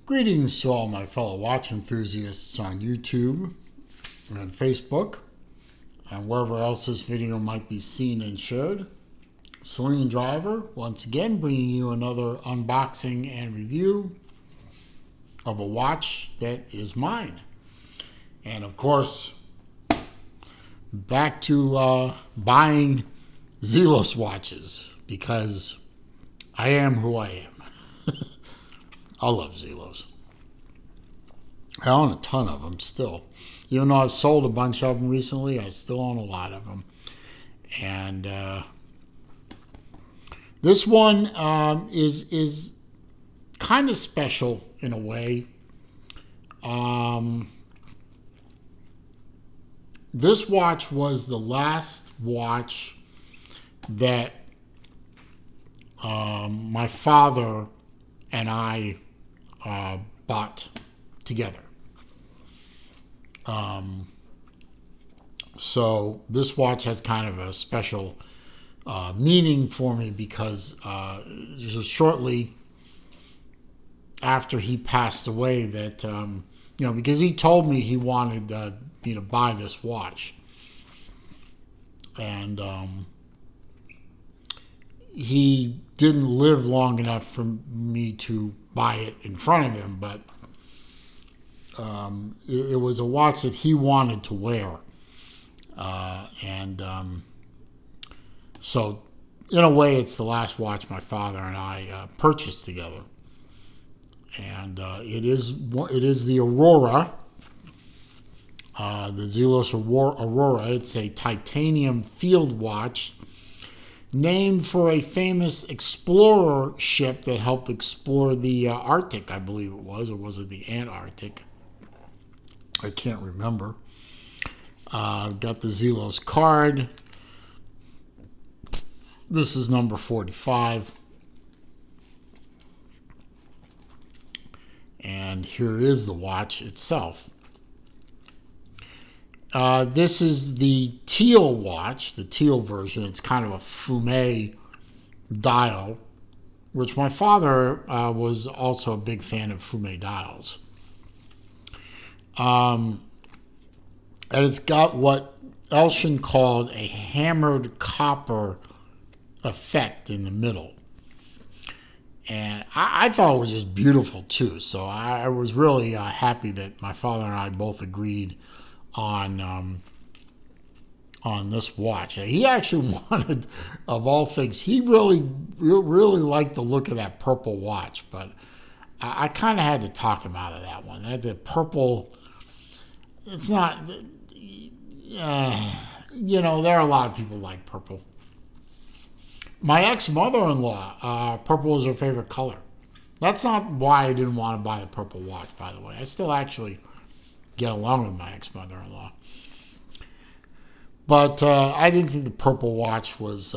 Greetings to all my fellow watch enthusiasts on YouTube and Facebook and wherever else this video might be seen and shared. Celine Driver, once again bringing you another unboxing and review of a watch that is mine. And of course, back to buying Zelos watches because I am who I am. I love Zelos. I own a ton of them still. Even though I've sold a bunch of them recently, I still own a lot of them. And this one is kind of special in a way. This watch was the last watch that my father and I bought together. So this watch has kind of a special meaning for me because just shortly after he passed away that, because he told me he wanted me to buy this watch. And he didn't live long enough for me to buy it in front of him, but it was a watch that he wanted to wear. So in a way, it's the last watch my father and I purchased together. And it is the Aurora, the Zelos Aurora. It's a titanium field watch named for a famous explorer ship that helped explore the Arctic, I believe it was, or was it the Antarctic? I can't remember. Got the Zelos card. This is number 45. And here is the watch itself. This is the Teal watch, the Teal version. It's kind of a fume dial, which my father was also a big fan of fume dials. And it's got what Elshin called a hammered copper effect in the middle. And I thought it was just beautiful too. So I was really happy that my father and I both agreed on this watch. He actually wanted, of all things, he really liked the look of that purple watch, but I kind of had to talk him out of that one. The purple, it's not, there are a lot of people like purple. My ex-mother-in-law, purple was her favorite color. That's not why I didn't want to buy the purple watch, by the way. I still actually get along with my ex-mother-in-law. But I didn't think the purple watch was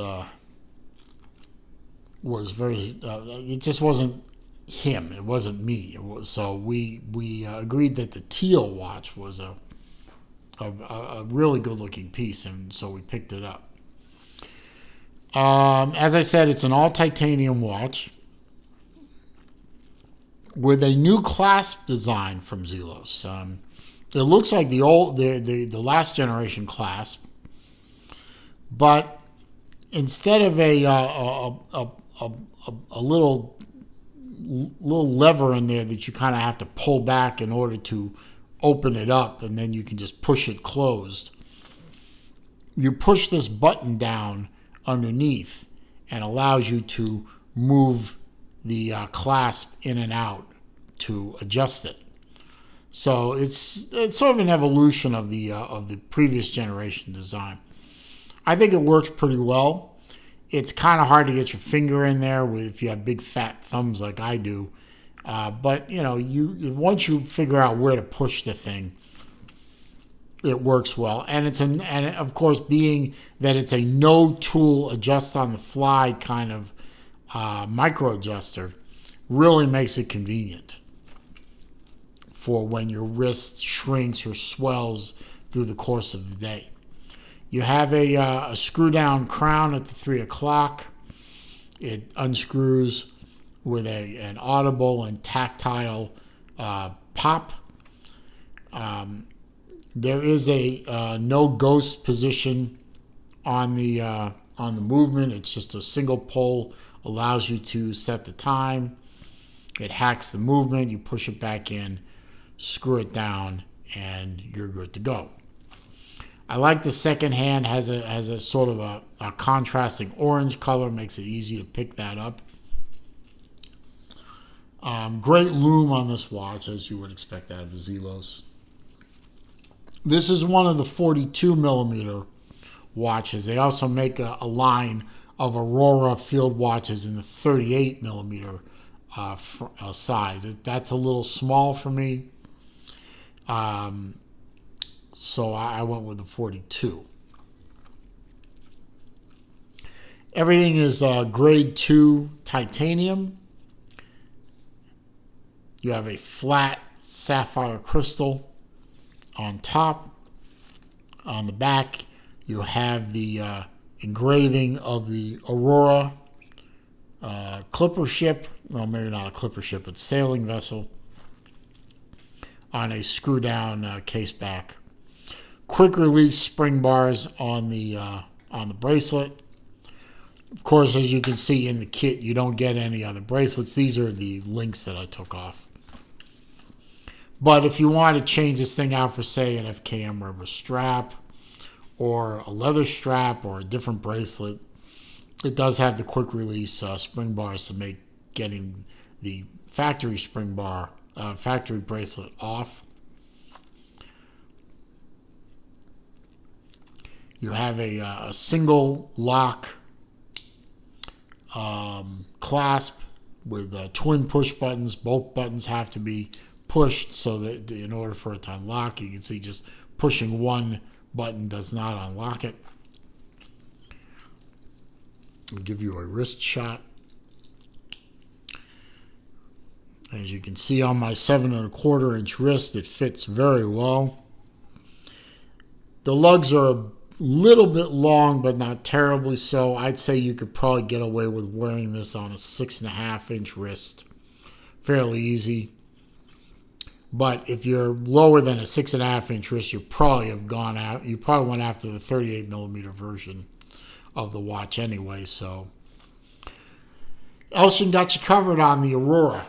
very, it just wasn't him. It wasn't me. So we agreed that the Teal watch was a really good-looking piece, and so we picked it up. As I said, it's an all-titanium watch with a new clasp design from Zelos. It looks like the last generation clasp, but instead of a little lever in there that you kind of have to pull back in order to open it up, and then you can just push it closed, you push this button down underneath and allows you to move the clasp in and out to adjust it. So it's sort of an evolution of the previous generation design. I think it works pretty well. It's kind of hard to get your finger in there if you have big fat thumbs like I do. But once you figure out where to push the thing, it works well. And and of course, being that it's a no tool adjust on the fly kind of micro adjuster, really makes it convenient for when your wrist shrinks or swells through the course of the day. You have a screw down crown at the 3 o'clock. It unscrews with an audible and tactile pop. There is a no ghost position on the movement. It's just a single pull, allows you to set the time. It hacks the movement. You push it back in, screw it down, and you're good to go. I like the second hand. Has a sort of a contrasting orange color, makes it easy to pick that up. Great lume on this watch, as you would expect out of a Zelos. This is one of the 42 millimeter watches. They also make a line of Aurora field watches in the 38 millimeter size. That's a little small for me. So I went with the 42. Everything is grade 2 titanium. You have a flat sapphire crystal on top. On the back, you have the engraving of the Aurora clipper ship. Well, maybe not a clipper ship, but sailing vessel on a screw-down case back. Quick release spring bars on the bracelet. Of course, as you can see in the kit, you don't get any other bracelets. These are the links that I took off. But if you want to change this thing out for, say, an FKM rubber strap or a leather strap or a different bracelet, it does have the quick release spring bars to make getting the factory spring bar, factory bracelet off. You have a single lock clasp with twin push buttons. Both buttons have to be pushed so that in order for it to unlock, you can see just pushing one button does not unlock it. I'll give you a wrist shot. As you can see on my 7 1/4 inch wrist, it fits very well. The lugs are a little bit long, but not terribly so. I'd say you could probably get away with wearing this on a 6 1/2 inch wrist. Fairly easy. But if you're lower than a 6 1/2 inch wrist, you probably have gone out. You probably went after the 38 millimeter version of the watch anyway. So Elshin got you covered on the Aurora.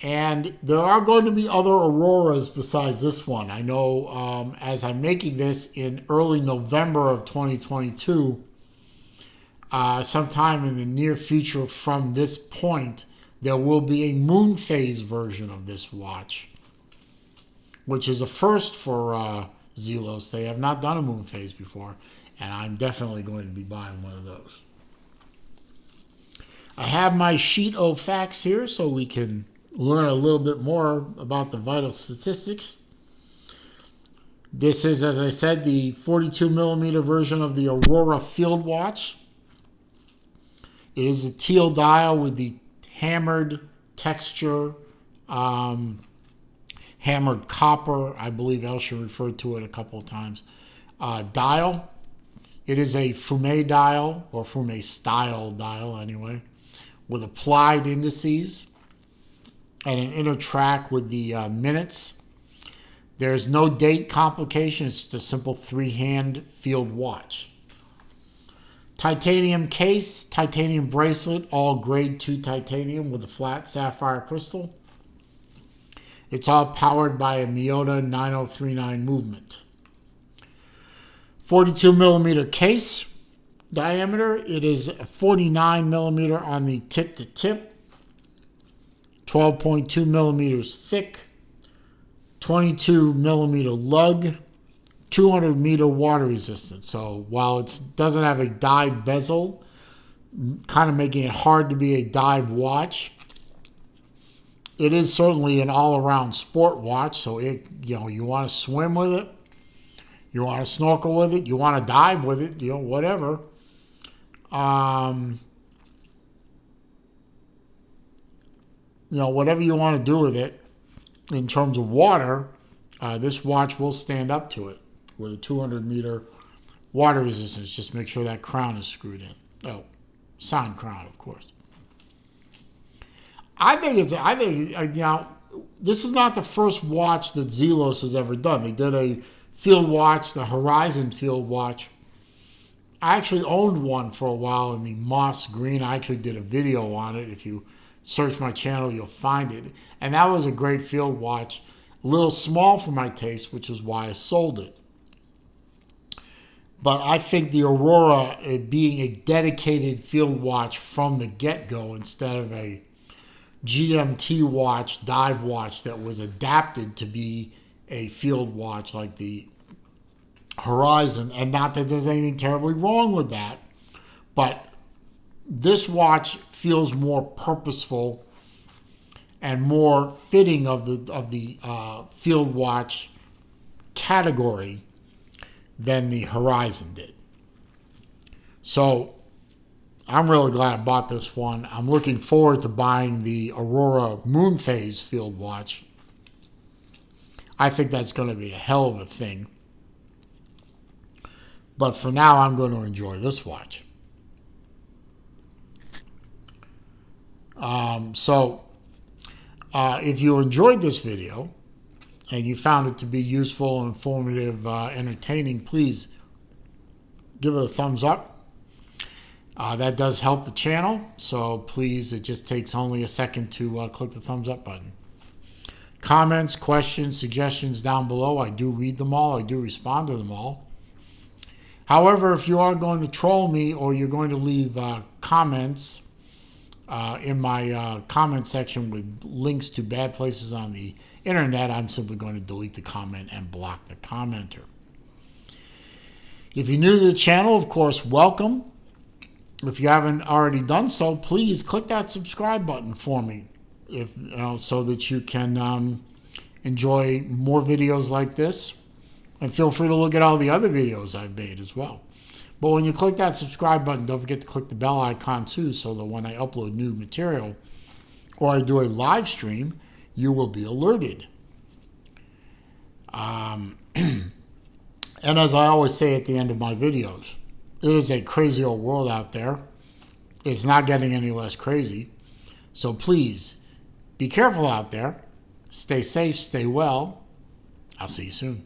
And there are going to be other Auroras besides this one. I know as I'm making this in early November of 2022, sometime in the near future from this point, there will be a moon phase version of this watch, which is a first for Zelos. They have not done a moon phase before, and I'm definitely going to be buying one of those. I have my sheet of facts here so we can learn a little bit more about the vital statistics. This is, as I said, the 42 millimeter version of the Aurora field watch. It is a teal dial with the hammered texture, hammered copper, I believe Elshin referred to it a couple of times, dial. It is a fume dial, or fume style dial anyway, with applied indices and an inner track with the minutes. There's no date complication. It's just a simple 3-hand field watch. Titanium case, titanium bracelet, all grade 2 titanium with a flat sapphire crystal. It's all powered by a Miyota 9039 movement. 42 millimeter case diameter. It is 49 millimeter on the tip to tip. 12.2 millimeters thick, 22 millimeter lug, 200 meter water resistance. So while it doesn't have a dive bezel, kind of making it hard to be a dive watch, it is certainly an all-around sport watch. So you want to swim with it, you want to snorkel with it, you want to dive with it, whatever. Whatever you want to do with it in terms of water, this watch will stand up to it with a 200 meter water resistance. Just make sure that crown is screwed in. Oh, sound crown, of course. I think this is not the first watch that Zelos has ever done. They did a field watch, the Horizon field watch. I actually owned one for a while in the moss green. I actually did a video on it. If you search my channel, you'll find it. And that was a great field watch. A little small for my taste, which is why I sold it. But I think the Aurora, being a dedicated field watch from the get-go instead of a GMT watch, dive watch that was adapted to be a field watch like the Horizon, and not that there's anything terribly wrong with that, but this watch feels more purposeful and more fitting of the field watch category than the Horizon did. So I'm really glad I bought this one. I'm looking forward to buying the Aurora Moon Phase field watch. I think that's going to be a hell of a thing. But for now, I'm going to enjoy this watch. If you enjoyed this video and you found it to be useful, informative, entertaining, please give it a thumbs up. That does help the channel, so please, it just takes only a second to click the thumbs up button. Comments, questions, suggestions down below, I do read them all. I do respond to them all. However, if you are going to troll me or you're going to leave comments in my comment section with links to bad places on the internet, I'm simply going to delete the comment and block the commenter. If you're new to the channel, of course, welcome. If you haven't already done so, please click that subscribe button for me, so that you can enjoy more videos like this. And feel free to look at all the other videos I've made as well. But when you click that subscribe button, don't forget to click the bell icon too, so that when I upload new material or I do a live stream, you will be alerted. And as I always say at the end of my videos, it is a crazy old world out there. It's not getting any less crazy. So please, be careful out there. Stay safe, stay well. I'll see you soon.